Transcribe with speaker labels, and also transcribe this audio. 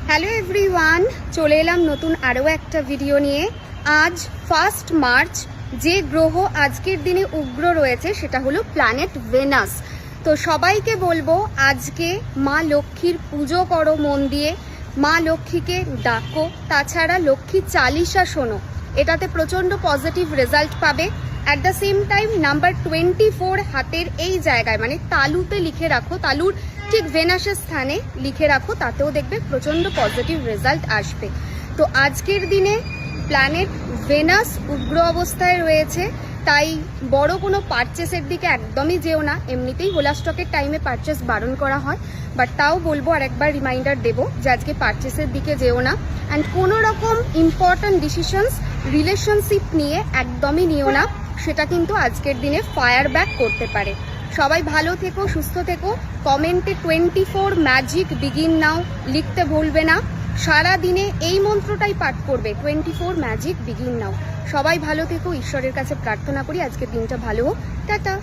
Speaker 1: Hello everyone, চলে এলাম নতুন আরও একটা ভিডিও নিয়ে। আজ 1 মার্চ। যে গ্রহ আজকের দিনে উগ্র রয়েছে সেটা হলো প্ল্যানেট ভেনাস। তো সবাইকে বলবো আজকে মা লক্ষ্মীর পুজো করো মন দিয়ে, মা লক্ষ্মীকে ডাকো, তাছাড়া লক্ষ্মী চালিশা শোনো, এটাতে প্রচণ্ড পজিটিভ রেজাল্ট পাবে। At the same time number 24 হাতের এই জায়গায় মানে তালুতে লিখে রাখো, তালুর ঠিক ভেনাসের স্থানে লিখে রাখো, তাতেও দেখবে প্রচণ্ড পজিটিভ রেজাল্ট আসবে। তো আজকের দিনে প্ল্যানেট ভেনাস উগ্র অবস্থায় রয়েছে, তাই বড় কোনো পারচেসের দিকে একদমই যেও না। এমনিতেই হোলা স্টকের টাইমে পারচেস বারণ করা হয়, বাট তাও বলবো আর একবার রিমাইন্ডার দেবো যে আজকে পারচেসের দিকে যেও না। অ্যান্ড কোনো রকম ইম্পর্ট্যান্ট ডিসিশনস রিলেশনশিপ নিয়ে একদমই নিও না, সেটা কিন্তু আজকের দিনে ফায়ার ব্যাক করতে পারে। সবাই ভালো থেকো, সুস্থ থেকো। কমেন্টে 24 ম্যাজিক বিগিন নাও লিখতে ভুলবে না। সারা দিনে এই মন্ত্রটাই পাঠ করবে, 24 ম্যাজিক বিগিন নাও। সবাই ভালো থেকো, ঈশ্বরের কাছে প্রার্থনা করি আজকের দিনটা ভালো হোক। টাটা।